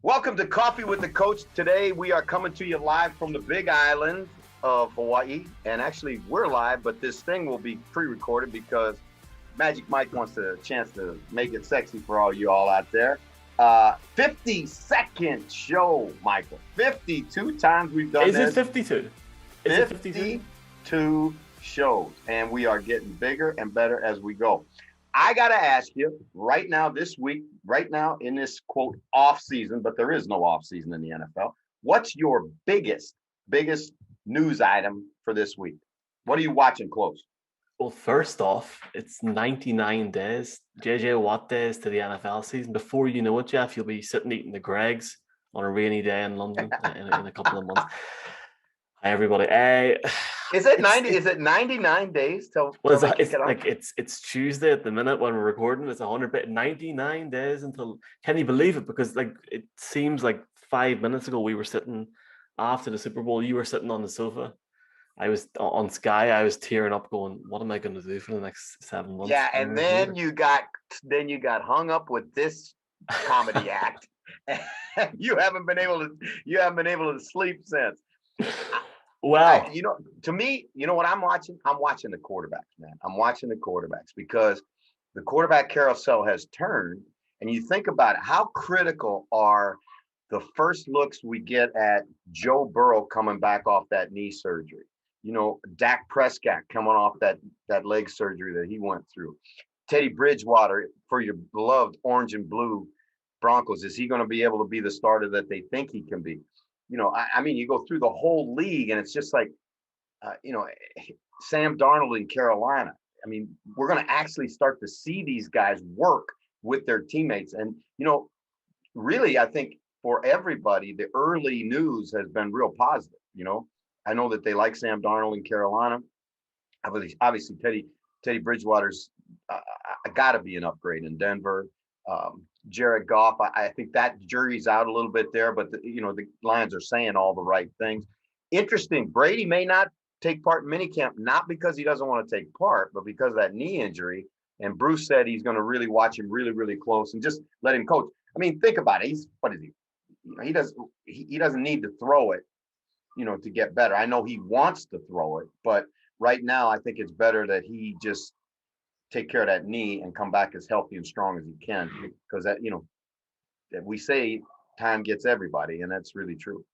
Welcome to Coffee with the Coach. Today we are coming to you live from the Big Island of Hawaii. And actually we're live, but this thing will be pre-recorded because Magic Mike wants a chance to make it sexy for all you all out there. 52nd show, Michael. 52 times we've done this. Is it 52? Is it 52 shows. And we are getting bigger and better as we go. I got to ask you right now, this week, right now in this quote off season, but there is no off season in the NFL. What's your biggest news item for this week? What are you watching close? Well, first off, it's 99 days, JJ Watt days to the NFL season. Before you know it, Jeff, you'll be sitting eating the Gregs on a rainy day in London in a couple of months. Hi, everybody. Is it 90? Is it 99 days till? Well, it's Tuesday at the minute when we're recording. It's 99 days until. Can you believe it? Because it seems like 5 minutes ago we were sitting after the Super Bowl. You were sitting on the sofa. I was on Sky. I was tearing up, going, "What am I going to do for the next 7 months?" Yeah, and then you got hung up with this comedy act. You haven't been able to sleep since. Well, to me, you know what I'm watching? I'm watching the quarterbacks, man. I'm watching the quarterbacks because the quarterback carousel has turned. And you think about it, how critical are the first looks we get at Joe Burrow coming back off that knee surgery? Dak Prescott coming off that leg surgery that he went through. Teddy Bridgewater for your beloved orange and blue Broncos. Is he going to be able to be the starter that they think he can be? I mean, you go through the whole league and it's just like, Sam Darnold in Carolina. I mean, we're going to actually start to see these guys work with their teammates. And, really, I think for everybody, the early news has been real positive. I know that they like Sam Darnold in Carolina. Obviously, Teddy Bridgewater's got to be an upgrade in Denver. Jared Goff, I think that jury's out a little bit there, but the Lions are saying all the right things. Interesting. Brady may not take part in minicamp, not because he doesn't want to take part, but because of that knee injury. And Bruce said he's going to really watch him really, really close and just let him coach. I mean, think about it. What is he? He doesn't need to throw it, to get better. I know he wants to throw it, but right now I think it's better that he just take care of that knee and come back as healthy and strong as he can, because that we say time gets everybody, and that's really true.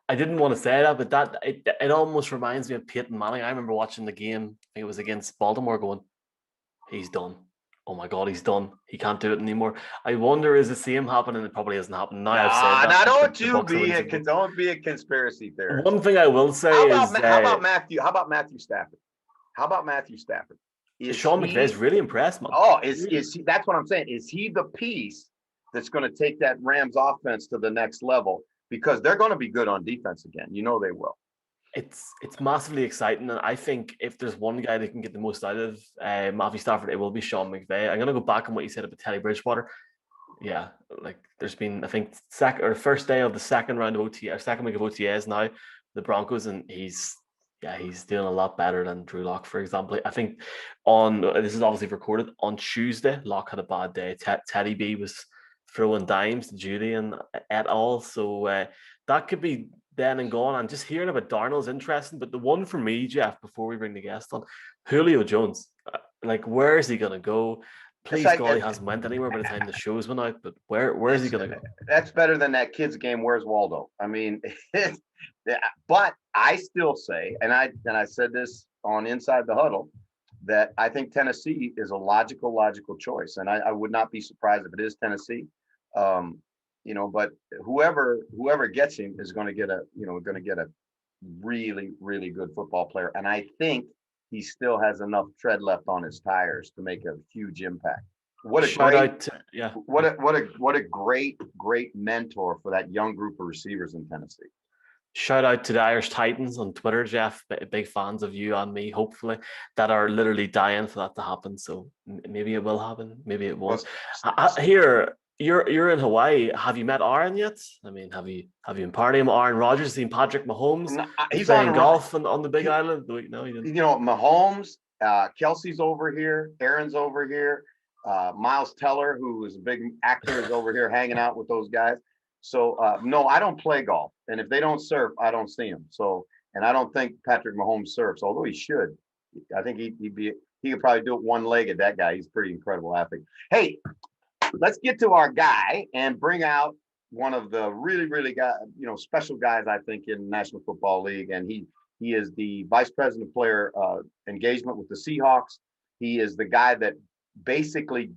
I didn't want to say that, but it almost reminds me of Peyton Manning. I remember watching the game. I think it was against Baltimore, going, "He's done. Oh my God, he's done. He can't do it anymore." I wonder, is the same happening? It probably hasn't happened. Now I've said that. Don't be a conspiracy theorist. One thing I will say how about Matthew Stafford? How about Matthew Stafford? Sean McVay's really impressed, man. Oh, is he? That's what I'm saying. Is he the piece that's going to take that Rams offense to the next level? Because they're going to be good on defense again. They will. It's massively exciting, and I think if there's one guy that can get the most out of Matthew Stafford, it will be Sean McVay. I'm going to go back on what you said about Teddy Bridgewater. Yeah, there's been, I think, first day of the second round of second week of OTAs now, the Broncos, and he's doing a lot better than Drew Lock, for example. I think this is obviously recorded on Tuesday. Lock had a bad day. Teddy B was throwing dimes to Judy and et al. So that could be then and gone. And just hearing about Darnold's interesting. But the one for me, Jeff, before we bring the guest on, Julio Jones. Where is he going to go? Please God, he hasn't went anywhere by the time the show's went out. But where is he going to go? That's better than that kid's game, Where's Waldo? I mean, but I still say, and I said this on Inside the Huddle, that I think Tennessee is a logical choice, and I would not be surprised if it is Tennessee. But whoever gets him is going to get a really, really good football player, and I think he still has enough tread left on his tires to make a huge impact. What a great mentor for that young group of receivers in Tennessee. Shout out to the Irish Titans on Twitter, Jeff. Big fans of you and me, hopefully, that are literally dying for that to happen. So maybe it will happen. Maybe it won't. Here, you're in Hawaii. Have you met Aaron yet? I mean, have you been partying with Aaron Rodgers? Seen Patrick Mahomes? No, he's playing golf on the Big Island. No, he didn't. Mahomes, Kelsey's over here. Aaron's over here. Miles Teller, who is a big actor, is over here hanging out with those guys. So no, I don't play golf, and if they don't surf, I don't see them. So, and I don't think Patrick Mahomes surfs, although he should. I think he could probably do it one-legged. That guy, he's a pretty incredible athlete. Hey, let's get to our guy and bring out one of the really, really special guys I think in National Football League, and he is the vice president of player engagement with the Seahawks. He is the guy that basically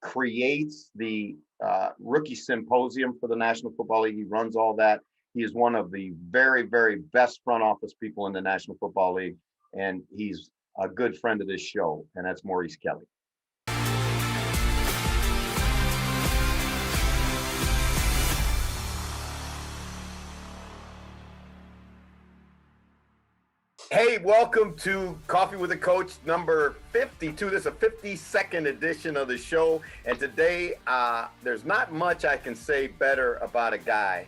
creates the rookie symposium for the National Football League. He runs all that. He is one of the very, very best front office people in the National Football League, and he's a good friend of this show, and that's Maurice Kelly. Hey, welcome to Coffee with a Coach number 52. This is a 52nd edition of the show. And today, there's not much I can say better about a guy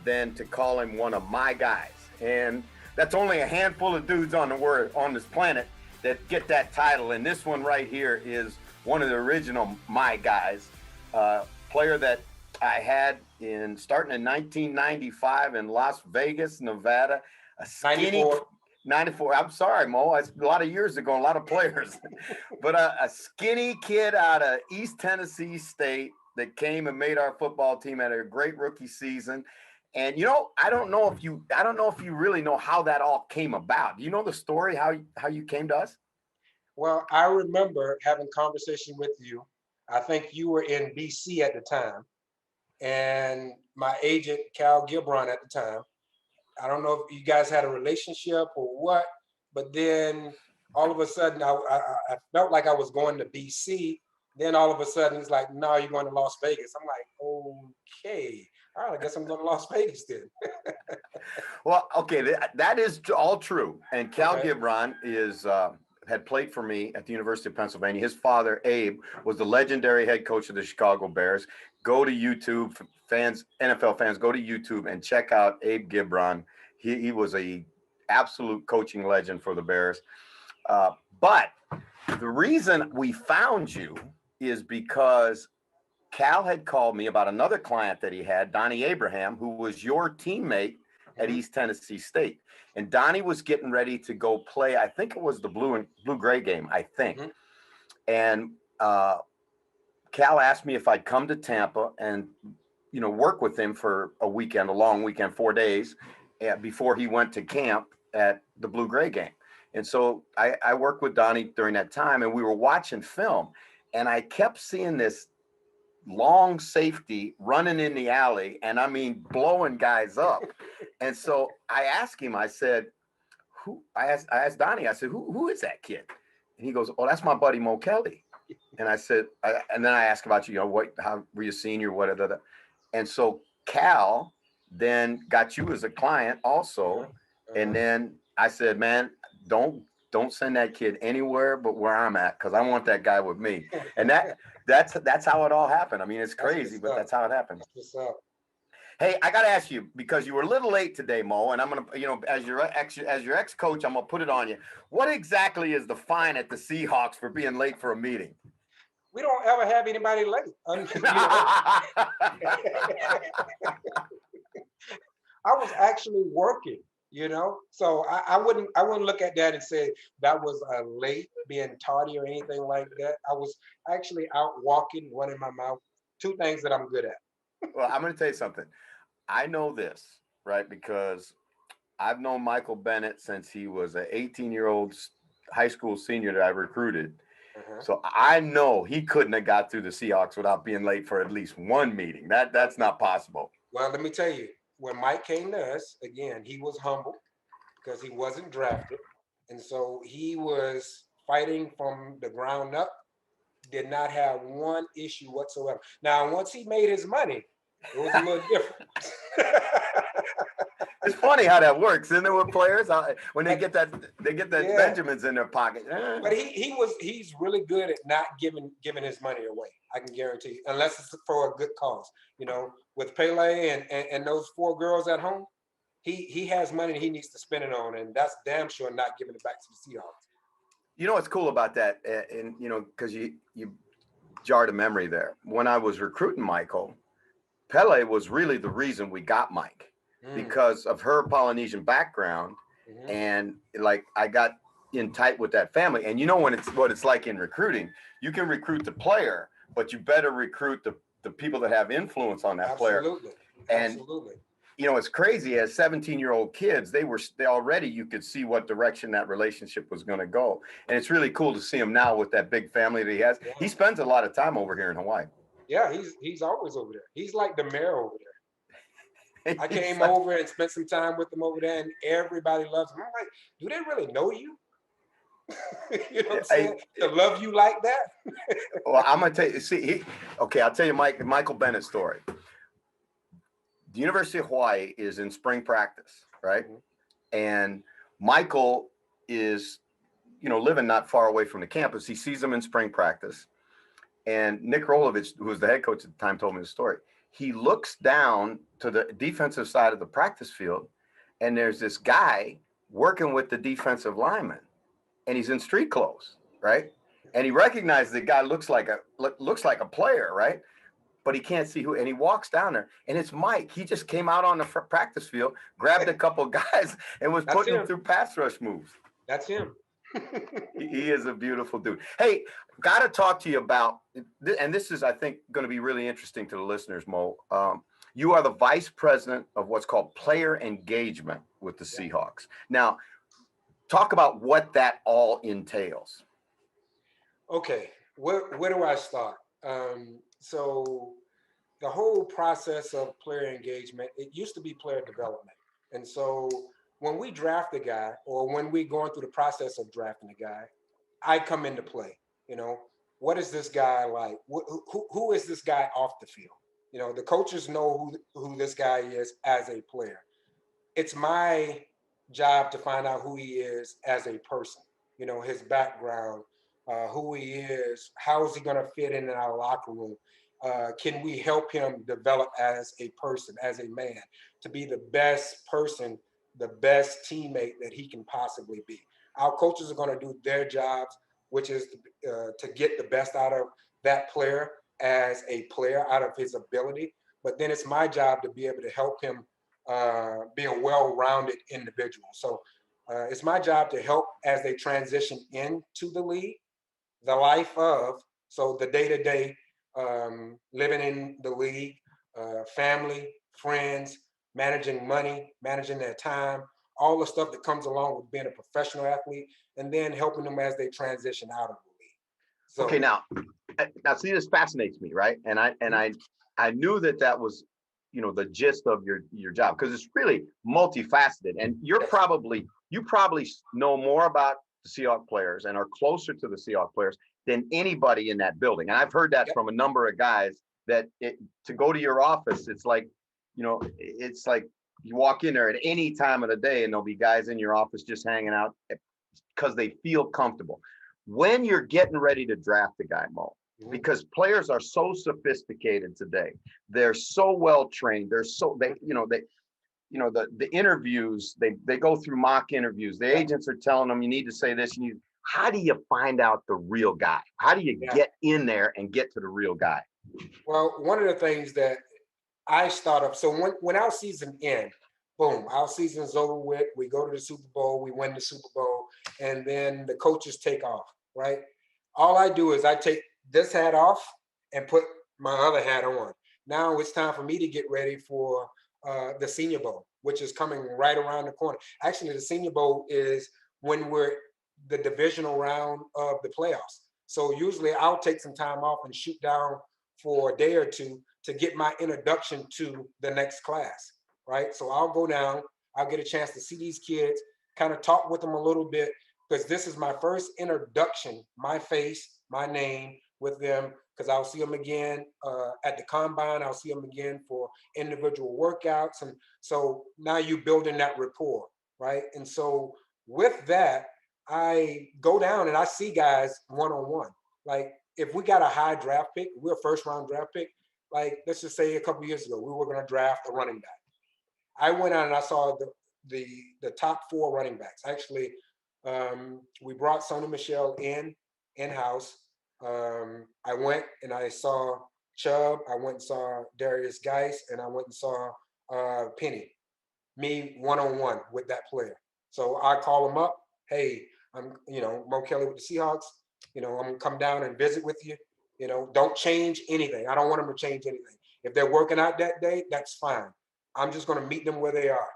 than to call him one of my guys. And that's only a handful of dudes on this planet that get that title. And this one right here is one of the original my guys. Player that I had starting in 1995 in Las Vegas, Nevada. A skinny 94. I'm sorry, Mo. It's a lot of years ago, a lot of players. But a skinny kid out of East Tennessee State that came and made our football team, had a great rookie season. And I don't know if you really know how that all came about. Do you know the story how you came to us? Well, I remember having conversation with you. I think you were in BC at the time, and my agent Cal Gibron at the time. I don't know if you guys had a relationship or what, but then all of a sudden I felt like I was going to BC. Then all of a sudden it's like, no, you're going to Las Vegas. I'm like, okay, all right, I guess I'm going to Las Vegas then. Well, okay, that is all true. And Cal Gibron had played for me at the University of Pennsylvania. His father, Abe, was the legendary head coach of the Chicago Bears. Go to YouTube, NFL fans, go to YouTube and check out Abe Gibron. He was a absolute coaching legend for the Bears. But the reason we found you is because Cal had called me about another client that he had, Donnie Abraham, who was your teammate at East Tennessee State. And Donnie was getting ready to go play, I think it was the blue-gray game, I think. Mm-hmm. And Cal asked me if I'd come to Tampa and, work with him for a long weekend, 4 days, before he went to camp at the blue-gray game. And so I worked with Donnie during that time, and we were watching film, and I kept seeing this long safety running in the alley, and I mean blowing guys up. And so I asked him, I said, I asked Donnie, I said, who is that kid? And he goes, oh, that's my buddy Mo Kelly. And I said, and then I asked about you, how were you senior, whatever. And so Cal then got you as a client also. And then I said, man, don't send that kid anywhere but where I'm at, because I want that guy with me. And that's how it all happened. I mean, it's crazy, but that's how it happened. Hey, I got to ask you, because you were a little late today, Mo, and I'm going to, as your ex-coach, I'm going to put it on you. What exactly is the fine at the Seahawks for being late for a meeting? We don't ever have anybody late. I was actually working, so I wouldn't look at that and say that was a late, being tardy or anything like that. I was actually out walking, running my mouth, two things that I'm good at. Well, I'm going to tell you something. I know this, right? Because I've known Michael Bennett since he was an 18-year-old high school senior that I recruited. So I know he couldn't have got through the Seahawks without being late for at least one meeting. That's not possible. Well, let me tell you, when Mike came to us, again, he was humble because he wasn't drafted. And so he was fighting from the ground up, did not have one issue whatsoever. Now, once he made his money, it was a little different. It's funny how that works, isn't it, with players? When they get that Benjamins in their pocket. But he's really good at not giving his money away. I can guarantee you, unless it's for a good cause. With Pele and those 4 girls at home, he has money he needs to spend it on, and that's damn sure not giving it back to the Seahawks. You know what's cool about that, and because you jarred a memory there. When I was recruiting Michael, Pele was really the reason we got Mike because of her Polynesian background. And like I got in tight with that family. And you know when it's what it's like in recruiting, you can recruit the player, but you better recruit the people that have influence on that player. And you know, it's crazy as 17-year-old kids, they already, you could see what direction that relationship was going to go. And it's really cool to see him now with that big family that he has. He spends a lot of time over here in Hawaii. Yeah, he's always over there. He's like the mayor over there. I came over and spent some time with him over there, and everybody loves him. I'm like, do they really know you? You know what I'm saying? To love you like that? Well, I'm gonna tell you. See, I'll tell you Michael Bennett's story. The University of Hawaii is in spring practice, right? And Michael is, you know, living not far away from the campus. He sees them in spring practice. And Nick Rolovich, who was the head coach at the time, told me the story. He looks down to the defensive side of the practice field, and there's this guy working with the defensive lineman, and he's in street clothes, right? And he recognizes the guy looks like a player, right? But he can't see who, and he walks down there, and it's Mike. He just came out on the practice field, grabbed a couple guys, and was putting them through pass rush moves. That's him. He is a beautiful dude. Hey, got to talk to you about, and this is, I think, going to be really interesting to the listeners, Mo. You are the vice president of what's called player engagement with the Seahawks. Now, talk about what that all entails. Okay, where do I start? So the whole process of player engagement, it used to be player development. And so when we draft a guy, or when we're going through the process of drafting a guy, I come into play. You know, what is this guy like? Who is this guy off the field? You know, the coaches know who this guy is as a player. It's my job to find out who he is as a person, you know, his background, who he is, how is he going to fit in our locker room? Can we help him develop as a person, as a man, to be the best person, the best teammate that he can possibly be? Our coaches are going to do their jobs, which is to get the best out of that player as a player, out of his ability. But then it's my job to be able to help him be a well-rounded individual. So it's my job to help as they transition into the league, the life of, so the day-to-day living in the league, family, friends, managing money, managing their time, all the stuff that comes along with being a professional athlete, and then helping them as they transition out of the league. So, okay, now see, this fascinates me, right? And I knew that was, you know, the gist of your job, because it's really multifaceted, and you probably know more about the Seahawks players and are closer to the Seahawks players than anybody in that building. And I've heard that from a number of guys, that to go to your office, it's like, you know, it's like you walk in there at any time of the day and there'll be guys in your office just hanging out because they feel comfortable. When you're getting ready to draft a guy, Mo, because players are so sophisticated today, they're so well trained, the interviews, they go through mock interviews, the agents are telling them you need to say this, how do you find out the real guy? How do you get in there and get to the real guy? Well, one of the things that I start up, so when our season ends, boom, our season's over with, we go to the Super Bowl, we win the Super Bowl, and then the coaches take off, right? All I do is I take this hat off and put my other hat on. Now it's time for me to get ready for the Senior Bowl, which is coming right around the corner. Actually, the Senior Bowl is when we're the divisional round of the playoffs. So usually I'll take some time off and shoot down for a day or two to get my introduction to the next class, right? So I'll go down, I'll get a chance to see these kids, kind of talk with them a little bit, because this is my first introduction, my face, my name with them, because I'll see them again at the combine, I'll see them again for individual workouts. And so now you're building that rapport, right? And so with that, I go down and I see guys one-on-one. Like if we got a high draft pick, we're a first round draft pick, like let's just say a couple years ago, we were going to draft a running back. I went out and I saw the top 4 running backs. Actually, we brought Sony Michel in-house. I went and I saw Chubb, I went and saw Darius Geis, and I went and saw Penny. Me one-on-one with that player. So I call him up. Hey, I'm Mo Kelly with the Seahawks. I'm gonna come down and visit with you. Don't change anything. I don't want them to change anything. If they're working out that day, that's fine. I'm just gonna meet them where they are.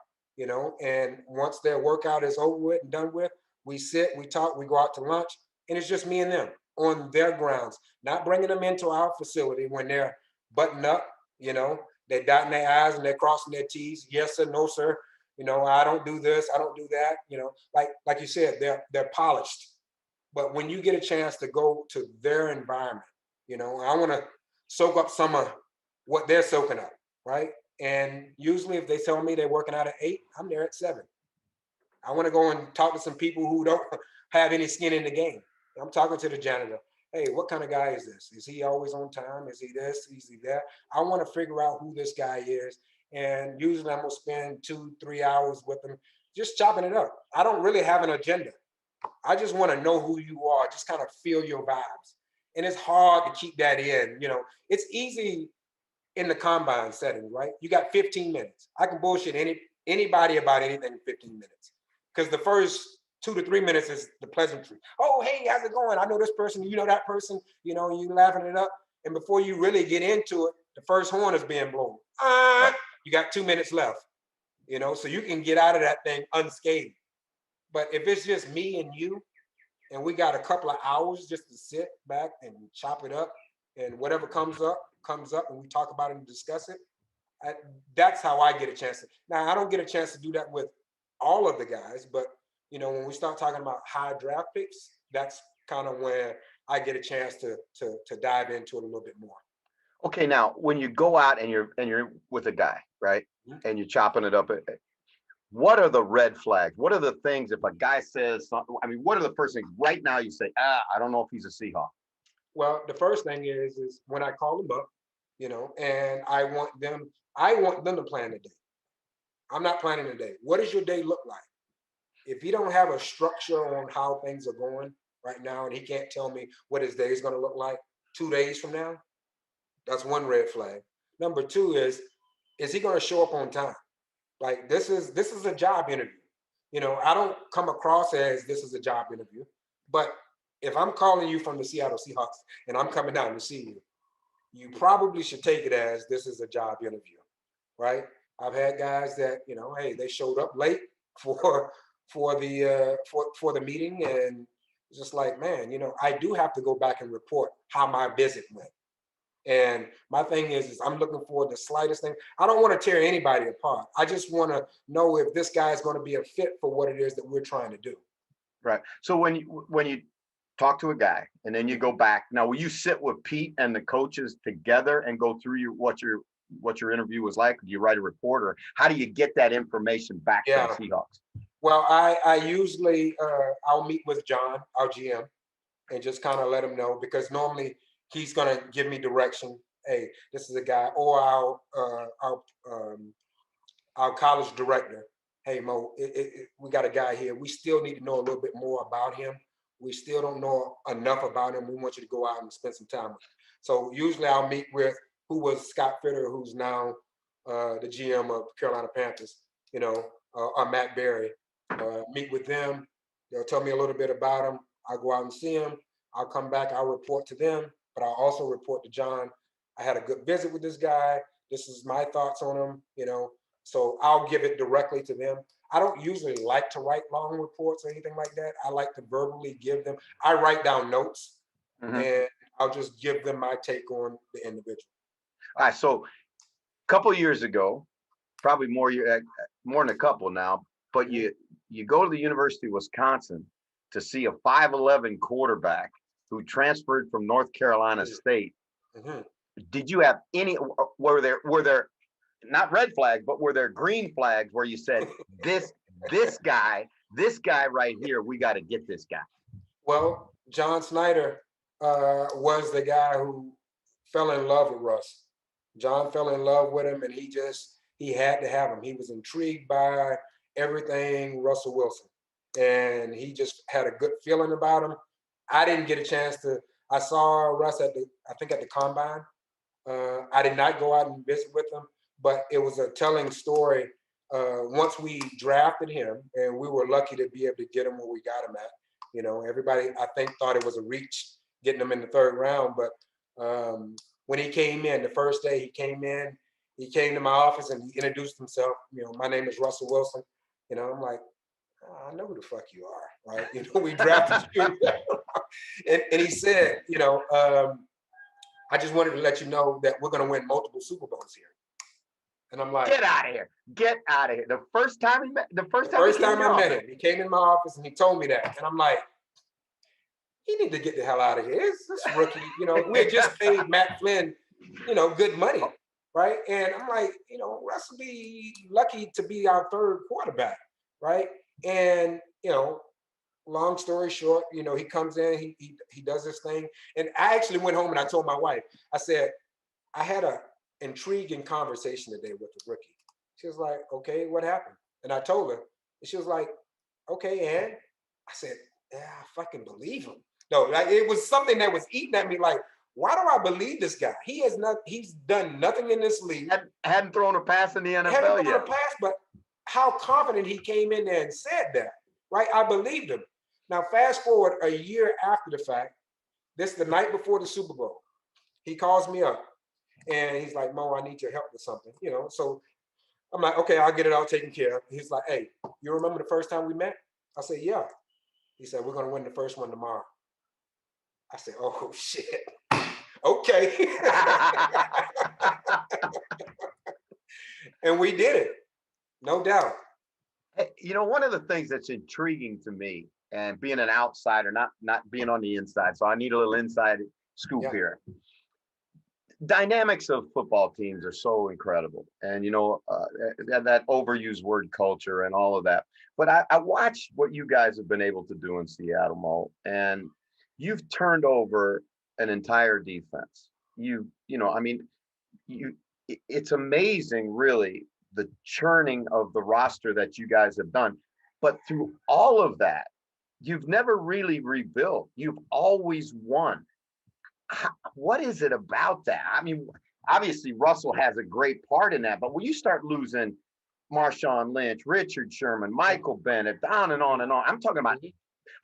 And once their workout is over with and done with, we sit, we talk, we go out to lunch, and it's just me and them on their grounds, not bringing them into our facility when they're buttoned up. They're dotting their I's and they're crossing their T's. Yes sir, no sir. I don't do this, I don't do that. Like you said, they're polished. But when you get a chance to go to their environment, I want to soak up some of what they're soaking up, right? And usually, if they tell me they're working out at 8, I'm there at 7. I want to go and talk to some people who don't have any skin in the game. I'm talking to the janitor. Hey, what kind of guy is this? Is he always on time? Is he this? Is he that? I want to figure out who this guy is. And usually I'm going to spend 2-3 hours with them just chopping it up. I don't really have an agenda. I just want to know who you are, just kind of feel your vibes. And it's hard to keep that in. It's easy in the combine setting, right? You got 15 minutes. I can bullshit anybody about anything in 15 minutes. Because the first 2 to 3 minutes is the pleasantry. Oh, hey, how's it going? I know this person, you know that person, you laughing it up. And before you really get into it, the first horn is being blown. Right. You got 2 minutes left, so you can get out of that thing unscathed. But if it's just me and you, and we got a couple of hours just to sit back and chop it up, and whatever comes up, and we talk about it and discuss it, that's how I get a chance to. Now, I don't get a chance to do that with all of the guys, but when we start talking about high draft picks, that's kind of when I get a chance to dive into it a little bit more. Okay, now when you go out and you're with a guy, right, and you're chopping it up, what are the red flags? What are the things if a guy says something? I mean, what are the first things right now you say, I don't know if he's a Seahawk? Well, the first thing is when I call them up, and I want them to plan the day. I'm not planning the day. What does your day look like? If he don't have a structure on how things are going right now, and he can't tell me what his day is going to look like 2 days from now, that's one red flag. Number two is he going to show up on time? Like this is a job interview. I don't come across as this is a job interview, but if I'm calling you from the Seattle Seahawks and I'm coming down to see you, you probably should take it as this is a job interview, right? I've had guys that hey, they showed up late for the meeting, and it's just like, man, I do have to go back and report how my visit went. And my thing is I'm looking for the slightest thing. I don't want to tear anybody apart. I just want to know if this guy is going to be a fit for what it is that we're trying to do. Right. So when you talk to a guy and then you go back, now will you sit with Pete and the coaches together and go through what your interview was like? Do you write a report, or how do you get that information back to the Seahawks? Well, I usually I'll meet with John, our GM, and just kind of let him know, because normally he's going to give me direction. Hey, this is a guy, or our college director. Hey, Mo, we got a guy here. We still need to know a little bit more about him. We still don't know enough about him. We want you to go out and spend some time with him. So usually I'll meet with who was Scott Fitter, who's now the GM of Carolina Panthers, or Matt Berry. Meet with them. They'll tell me a little bit about him. I'll go out and see him. I'll come back. I'll report to them, but I'll also report to John. I had a good visit with this guy. This is my thoughts on him, So I'll give it directly to them. I don't usually like to write long reports or anything like that. I like to verbally give them. I write down notes, and I'll just give them my take on the individual. All right. So a couple of years ago, probably more than a couple now, but you go to the University of Wisconsin to see a 5'11" quarterback who transferred from North Carolina State. Did you have any? Were there not red flags, but were there green flags where you said this guy right here, we got to get this guy? Well, John Snyder was the guy who fell in love with Russ. John fell in love with him, and he had to have him. He was intrigued by everything Russell Wilson, and he just had a good feeling about him. I didn't get a chance to. I saw Russ at the combine I did not go out and visit with him, but it was a telling story. Once we drafted him, and we were lucky to be able to get him where we got him at. You know, everybody I think thought it was a reach getting him in the third round, but when he came in the first day, he came to my office and he introduced himself. You know, my name is Russell Wilson. You know, I'm like, "Oh, I know who the fuck you are, right? You know, we drafted you." And he said, you know, I just wanted to let you know that we're going to win multiple Super Bowls here. And I'm like, Get out of here. Get out of here. The first time the first time I met him, he came in my office and he told me that. And I'm like, he need to get the hell out of here. It's this rookie, you know, we had just paid Matt Flynn, you know, good money, right? And I'm like, you know, Russ will be lucky to be our third quarterback, right? And, you know, long story short, you know, he comes in, he does this thing. And I actually went home and I told my wife, I said, I had a intriguing conversation today with the rookie. She was like, okay, what happened? And I told her, and she was like, okay, and I said, yeah, I fucking believe him. No, like it was something that was eating at me like, why do I believe this guy? He's done nothing in this league. Hadn't thrown a pass in the Haven't NFL thrown a yet. pass, but how confident he came in there and said that, right? I believed him. Now, fast forward a year after the fact, this the night before the Super Bowl. He calls me up and he's like, Mo, I need your help with something, you know? So I'm like, okay, I'll get it all taken care of. He's like, hey, you remember the first time we met? I said, yeah. He said, we're going to win the first one tomorrow. I said, oh, shit. Okay. And we did it. No doubt. Hey, you know, one of the things that's intriguing to me, and being an outsider, not being on the inside, so I need a little inside scoop Yeah. here. Dynamics of football teams are so incredible, and you know that overused word culture and all of that. But I watched what you guys have been able to do in Seattle, Mo, and you've turned over an entire defense. You know, I mean, it's amazing, really, the churning of the roster that you guys have done. But through all of that, you've never really rebuilt. You've always won. What is it about that? I mean, obviously Russell has a great part in that, but when you start losing Marshawn Lynch, Richard Sherman, Michael Bennett, on and on and on, I'm talking about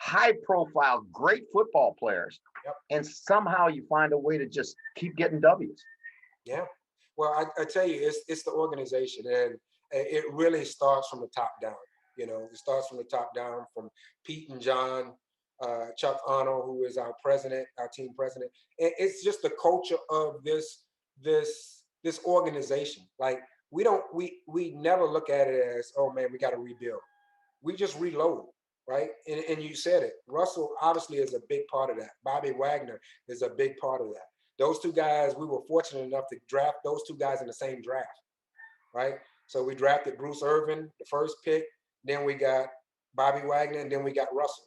high profile, great football players. Yep. And somehow you find a way to just keep getting W's. Yeah. Well, I tell you, it's the organization, and it really starts from the top down. You know, it starts from the top down, from Pete and John, Chuck Arnold, who is our president, our team president. And it's just the culture of this organization. Like we never look at it as, oh man, we got to rebuild. We just reload, right? And you said it. Russell obviously is a big part of that. Bobby Wagner is a big part of that. Those two guys, we were fortunate enough to draft those two guys in the same draft, right? So we drafted Bruce Irvin, the first pick, then we got Bobby Wagner, and then we got Russell.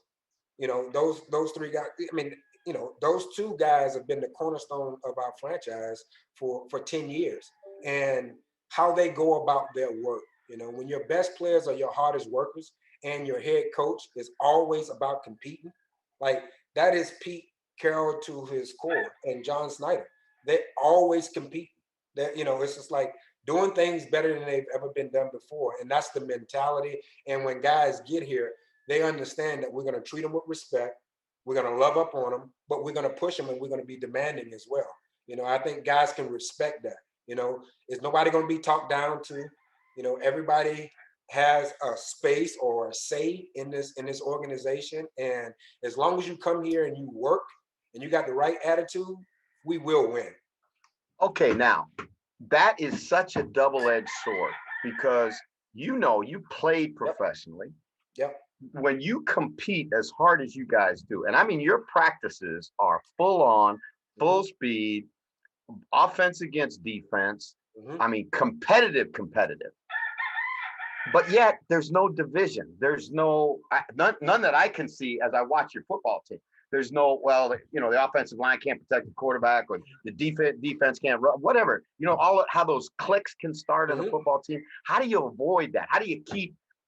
You know, those three guys, I mean, you know, those two guys have been the cornerstone of our franchise for 10 years. And how they go about their work, you know, when your best players are your hardest workers and your head coach is always about competing, like that is Pete Carroll to his core, and John Snyder. They always compete. That, you know, it's just like doing things better than they've ever been done before, and that's the mentality. And when guys get here, they understand that we're going to treat them with respect. We're going to love up on them, but we're going to push them and we're going to be demanding as well. You know, I think guys can respect that. You know, is nobody going to be talked down to? You know, everybody has a space or a say in this organization, and as long as you come here and you work and you got the right attitude, we will win. Okay, now that is such a double-edged sword because you know you played professionally. Yep. When you compete as hard as you guys do, and I mean your practices are full on, full speed, offense against defense. I mean competitive. But yet there's no division. There's none that I can see as I watch your football team. There's no, well, you know, the offensive line can't protect the quarterback, or the defense can't run, whatever. You know, how those clicks can start in a football team. How do you avoid that? How do you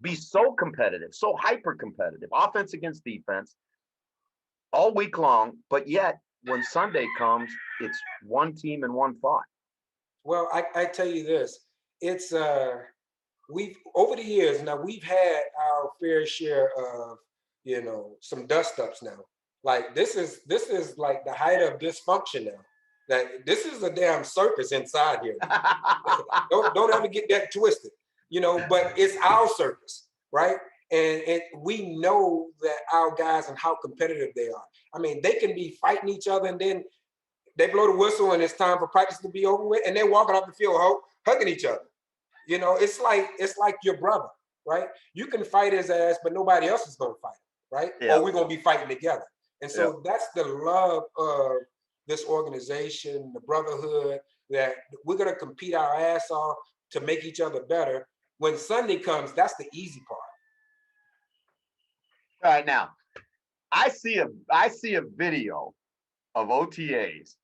be so competitive, so hyper competitive, offense against defense all week long, but yet when Sunday comes, it's one team and one thought? Well, I tell you this, it's we've over the years now we've had our fair share of some dust ups now. Like this is like the height of dysfunction now. That this is a damn circus inside here. Don't ever get that twisted, but it's our circus, right? And we know that our guys and how competitive they are. I mean, they can be fighting each other and then they blow the whistle and it's time for practice to be over with, and they're walking off the field hugging each other. It's like your brother, right? You can fight his ass, but nobody else is gonna fight him, right? Yeah. Or we're gonna be fighting together. And so Yeah. that's the love of this organization, the brotherhood, that we're gonna compete our ass off to make each other better. When Sunday comes, that's the easy part. All right, now I see a video of OTAs,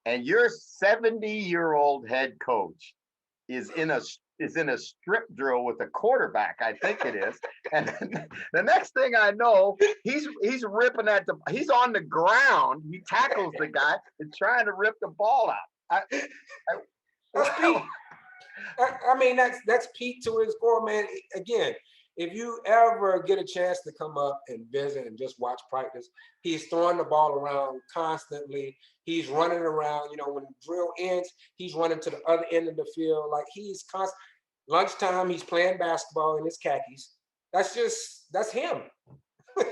and your 70-year-old head coach is in a strip drill with a quarterback, I think it is. And then the next thing I know, he's ripping he's on the ground. He tackles the guy and trying to rip the ball out. That's Pete. I mean, that's Pete to his core, man. Again, if you ever get a chance to come up and visit and just watch practice, he's throwing the ball around constantly. He's running around. When drill ends, he's running to the other end of the field. Like he's constant. Lunchtime, he's playing basketball in his khakis. That's him. All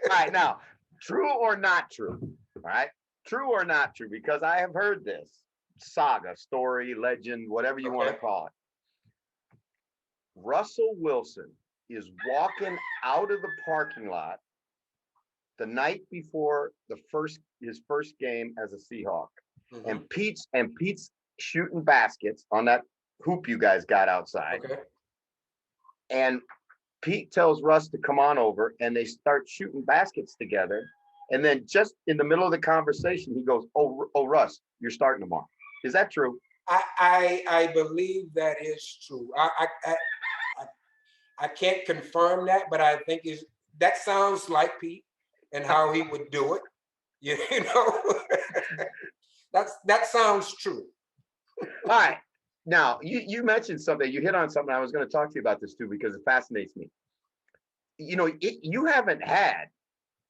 right, now, true or not true? All right, true or not true? Because I have heard this saga, story, legend, whatever you want to call it. Russell Wilson is walking out of the parking lot the night before his first game as a Seahawk, and Pete's shooting baskets on that hoop you guys got outside. Okay. And Pete tells Russ to come on over, and they start shooting baskets together. And then just in the middle of the conversation, he goes, "Oh, Russ, you're starting tomorrow." Is that true? I believe that is true. I can't confirm that, but I think that sounds like Pete and how he would do it. That sounds true. All right. Now, you mentioned something. You hit on something. I was going to talk to you about this too, because it fascinates me. You haven't had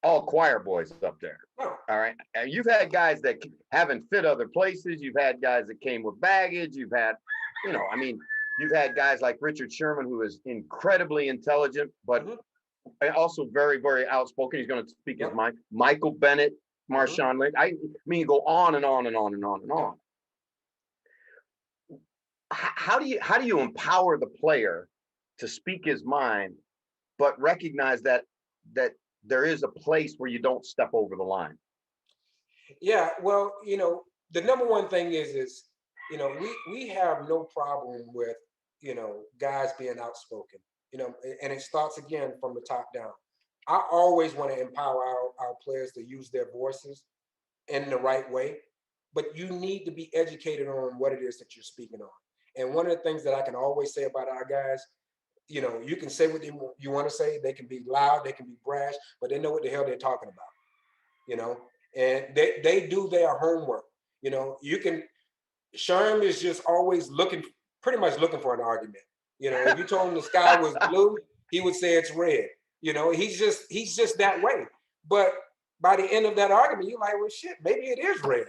all choir boys up there. No. All right. You've had guys that haven't fit other places. You've had guys that came with baggage. You've had, you've had guys like Richard Sherman, who is incredibly intelligent, but also very, very outspoken. He's going to speak his mind. Michael Bennett, Marshawn Lynch. I mean, go on and on and on and on and on. How do you empower the player to speak his mind, but recognize that there is a place where you don't step over the line? Yeah, well, the number one thing is we have no problem with guys being outspoken, and it starts again from the top down. I always want to empower our players to use their voices in the right way, but you need to be educated on what it is that you're speaking on. And one of the things that I can always say about our guys, you can say what you want to say. They can be loud, they can be brash, but they know what the hell they're talking about, and they do their homework. Sherm is just always pretty much looking for an argument. If you told him the sky was blue, he would say it's red. He's just that way. But by the end of that argument, you're like, well, shit, maybe it is red.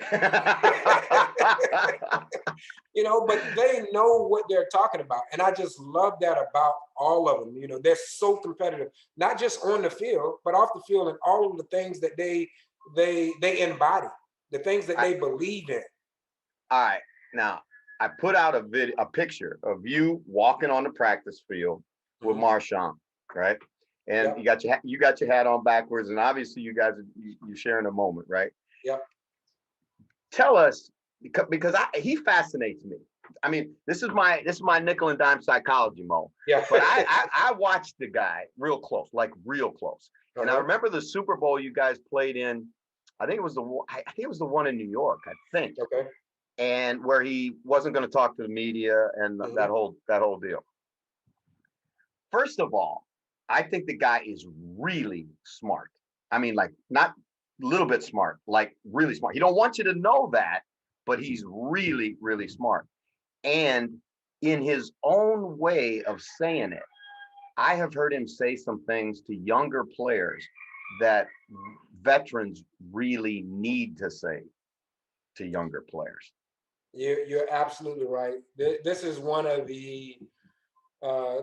But they know what they're talking about. And I just love that about all of them. They're so competitive, not just on the field, but off the field, and all of the things that they embody, the things that they believe in. All right. Now, I put out a picture of you walking on the practice field with Marshawn, right? And you got your hat on backwards, and obviously you guys you're sharing a moment, right? Yep. Tell us, because he fascinates me. I mean, this is my nickel and dime psychology, Mo. Yeah. But I watched the guy real close, like real close. And I remember the Super Bowl you guys played in. I think it was the one in New York, I think. Okay. And where he wasn't going to talk to the media and that whole deal. First of all, I think the guy is really smart. I mean, like, not a little bit smart, like really smart. He don't want you to know that, but he's really, really smart. And in his own way of saying it, I have heard him say some things to younger players that veterans really need to say to younger players. You're absolutely right. This is one of the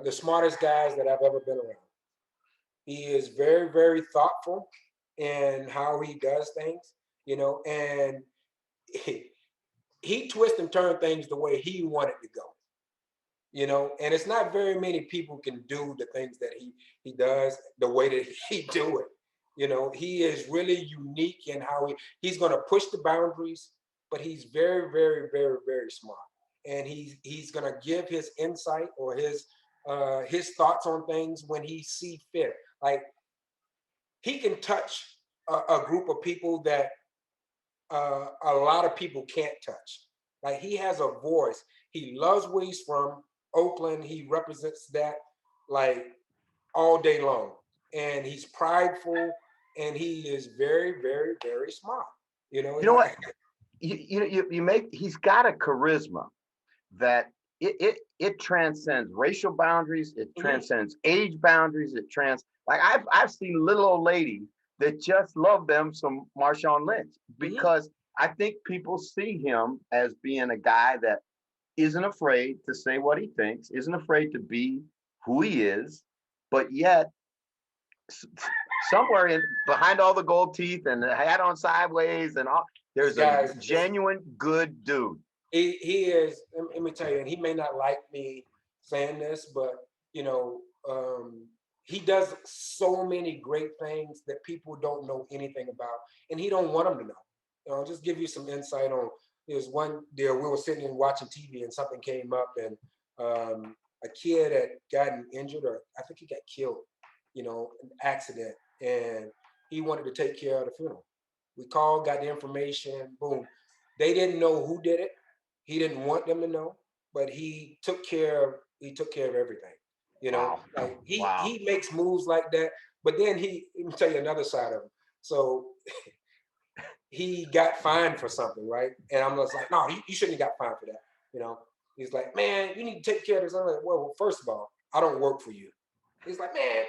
smartest guys that I've ever been around. He is very, very thoughtful in how he does things, and he twists and turns things the way he wanted to go, and it's not very many people can do the things that he does the way that he do it. He is really unique in how he's going to push the boundaries, but he's very, very, very, very smart, and he's going to give his insight or his thoughts on things when he see fit. Like, he can touch a group of people that a lot of people can't touch. Like, he has a voice. He loves where he's from, Oakland. He represents that like all day long, and he's prideful, and he is very, very, very smart. You know what? He's got a charisma that it transcends racial boundaries. It transcends age boundaries. Like I've seen little old ladies that just love them some Marshawn Lynch, because I think people see him as being a guy that isn't afraid to say what he thinks, isn't afraid to be who he is, but yet somewhere behind all the gold teeth and the hat on sideways and all, there's a genuine good dude. He is. Let me tell you, and he may not like me saying this, but he does so many great things that people don't know anything about, and he don't want them to know. I'll just give you some insight on. There's one day we were sitting and watching TV, and something came up, and a kid had gotten injured, or I think he got killed, an accident, and he wanted to take care of the funeral. We called, got the information, boom. They didn't know who did it. He didn't want them to know, but he took care of everything. Wow. Like he makes moves like that. But then let me tell you another side of him. So he got fined for something, right? And I'm just like, no, you shouldn't have got fined for that. He's like, man, you need to take care of this. I'm like, well, first of all, I don't work for you. He's like, man,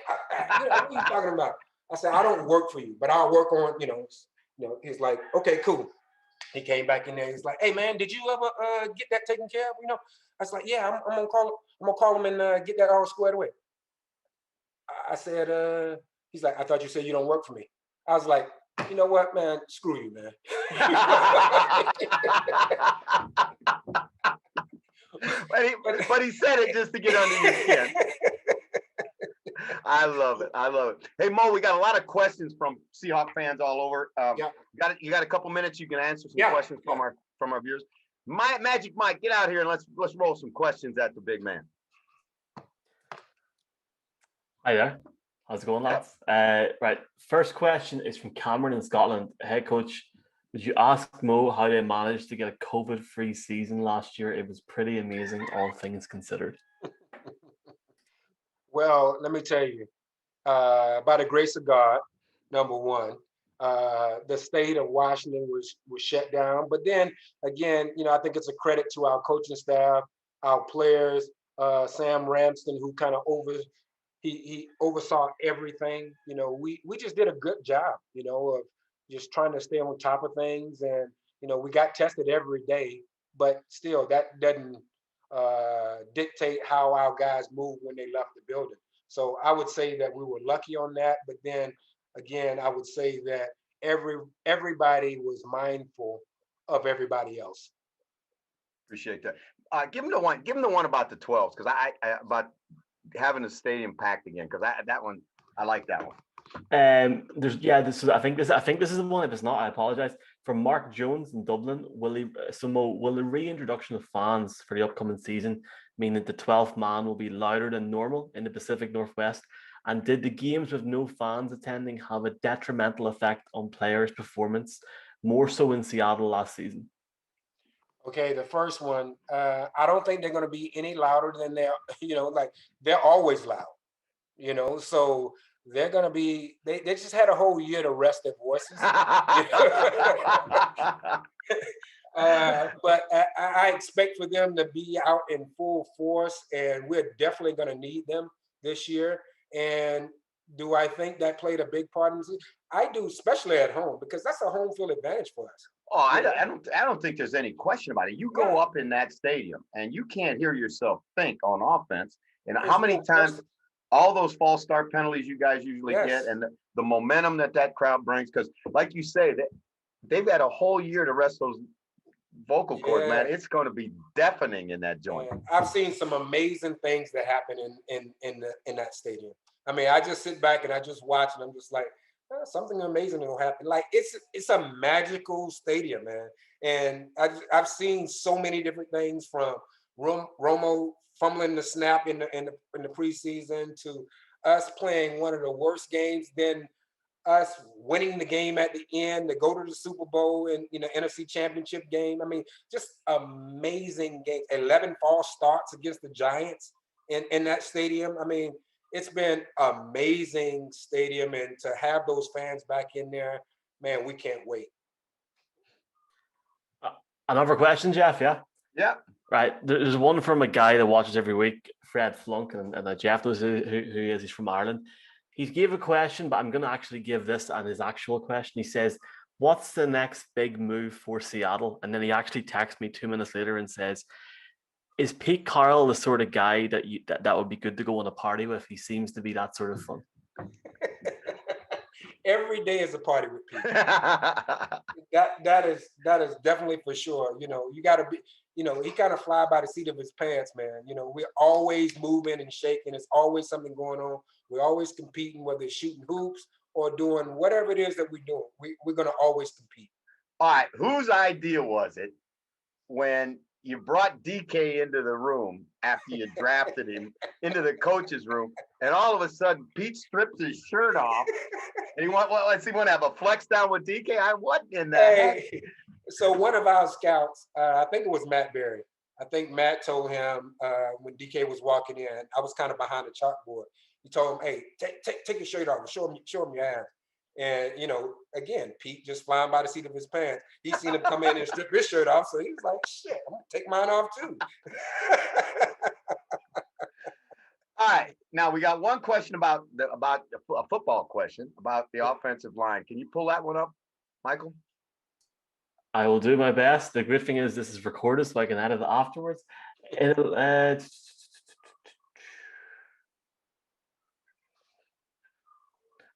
what are you talking about? I said, I don't work for you, but I'll work on, he's like, okay, cool. He came back in there. He's like, hey man, did you ever get that taken care of? I was like, yeah, I'm gonna call him and get that all squared away. I said, he's like, I thought you said you don't work for me. I was like, you know what, man? Screw you, man. but he said it just to get under your skin. I love it. Hey Mo, we got a lot of questions from Seahawk fans all over. You got a couple minutes. You can answer some questions from our viewers. Magic Mike, get out here and let's roll some questions at the big man. Hi there. How's it going, lads? Right. First question is from Cameron in Scotland. Head coach, would you ask Mo how they managed to get a COVID-free season last year? It was pretty amazing, all things considered. Well, let me tell you, by the grace of God, number one, the state of Washington was shut down. But then again, I think it's a credit to our coaching staff, our players, Sam Ramsden, who kind of he oversaw everything. We just did a good job, of just trying to stay on top of things. And, we got tested every day, but still that doesn't dictate how our guys moved when they left the building. So I would say that we were lucky on that. But then again, I would say that everybody was mindful of everybody else. Appreciate that. Give them the one about the 12s, because I about having the stadium packed again, because that one, I like that one. I think this is the one. If it's not, I apologize. From Mark Jones in Dublin, will the reintroduction of fans for the upcoming season mean that the 12th man will be louder than normal in the Pacific Northwest? And did the games with no fans attending have a detrimental effect on players' performance, more so in Seattle last season? Okay, the first one, I don't think they're going to be any louder than they're always loud, so they're going to be, they just had a whole year to rest their voices. But I expect for them to be out in full force, and we're definitely going to need them this year. And do I think that played a big part in this? I do, especially at home, because that's a home field advantage for us. Oh, I don't think there's any question about it. You go up in that stadium and you can't hear yourself think on offense. And how many times all those false start penalties you guys usually get, and the momentum that crowd brings, because like you say, they've got a whole year to rest those vocal cords, man. It's going to be deafening in that joint. I've seen some amazing things that happen in that stadium. I mean, I just sit back and I just watch, and I'm just like, something amazing will happen. Like it's a magical stadium, man. And I've seen so many different things, from Romo fumbling the snap in the preseason, to us playing one of the worst games, then us winning the game at the end to go to the Super Bowl and NFC Championship game. I mean, just amazing game. 11 false starts against the Giants in that stadium. I mean, it's been amazing stadium, and to have those fans back in there, man, we can't wait. Another question, Jeff? Yeah. Yeah. Right. There's one from a guy that watches every week, Fred Flunk, and Jeff knows who he is. He's from Ireland. He gave a question, but I'm going to actually give this and his actual question. He says, "What's the next big move for Seattle?" And then he actually texts me 2 minutes later and says, "Is Pete Carroll the sort of guy that would be good to go on a party with? He seems to be that sort of fun." Every day is a party with Pete. that is definitely for sure. You got to be. He kind of fly by the seat of his pants, man. We're always moving and shaking. There's always something going on. We're always competing, whether it's shooting hoops or doing whatever it is that we're doing. We're going to always compete. All right, whose idea was it when you brought DK into the room after you drafted him into the coach's room, and all of a sudden Pete strips his shirt off, and he want to have a flex down with DK? I wasn't in that. Hey, so one of our scouts, I think it was Matt Berry. I think Matt told him when DK was walking in, I was kind of behind the chalkboard. He told him, "Hey, take your shirt off and show him your ass." And again, Pete just flying by the seat of his pants. He seen him come in and strip his shirt off, so he was like, "Shit, I'm gonna take mine off too." All right, now we got one question about a football question about the offensive line. Can you pull that one up, Michael? I will do my best. The good thing is this is recorded, so I can edit it afterwards.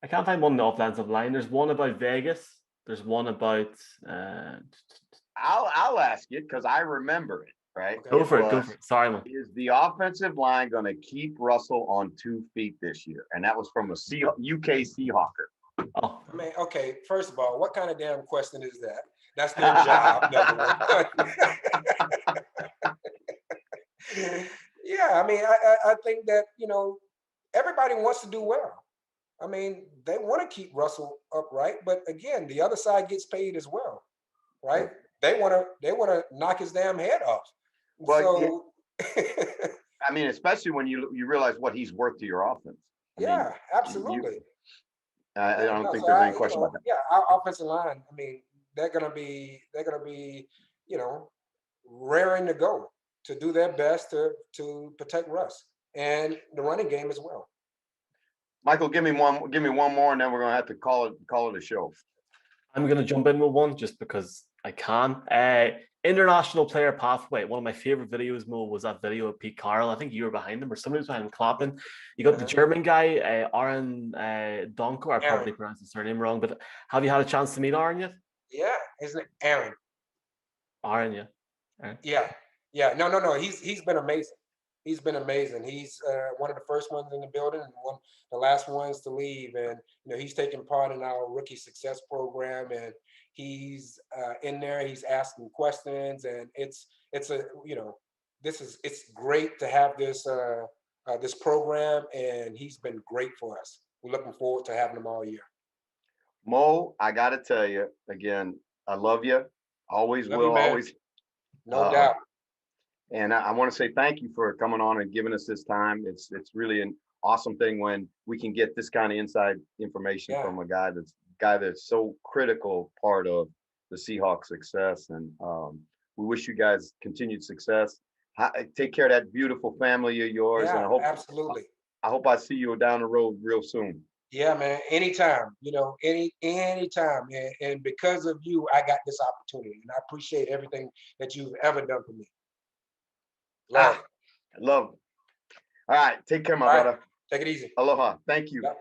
I can't find one on the offensive line. There's one about Vegas. There's one about. I'll ask it because I remember it. Right. Okay. Go for it. Sorry, man. Is the offensive line going to keep Russell on 2 feet this year? And that was from a UK Seahawker. Oh, I mean, okay. First of all, what kind of damn question is that? That's their job. Yeah, I mean, I think that everybody wants to do well. I mean, they want to keep Russell upright, but again, the other side gets paid as well, right? They want to knock his damn head off. Well, so, I mean, especially when you realize what he's worth to your offense. Absolutely. I don't think there's any question about that. Yeah, our offensive line. I mean, they're gonna be raring to go to do their best to protect Russ and the running game as well. Michael, give me one more, and then we're gonna have to call it a show. I'm gonna jump in with one just because I can. International player pathway. One of my favorite videos, Mo, was that video of Pete Carroll. I think you were behind him, or somebody was behind him clapping. You got the German guy, Aaron Donko. I probably pronounced his surname wrong, but have you had a chance to meet Aaron yet? Yeah, his name Aaron. Aaron, yeah. Aaron. Yeah. No. He's been amazing. He's been amazing. He's one of the first ones in the building and one of the last ones to leave. And he's taking part in our rookie success program, and he's in there. He's asking questions, and it's great to have this this program, and he's been great for us. We're looking forward to having him all year. Mo, I got to tell you again, I love you. Always will. Always. No doubt. And I want to say thank you for coming on and giving us this time. It's really an awesome thing when we can get this kind of inside information from a guy that's so critical part of the Seahawks success. And we wish you guys continued success. Take care of that beautiful family of yours. And Yeah, absolutely. I hope I see you down the road real soon. Yeah, man. Anytime, anytime. And because of you, I got this opportunity. And I appreciate everything that you've ever done for me. Love. Love. All right. Take care, my All right. brother. Take it easy. Aloha. Thank you. Yep.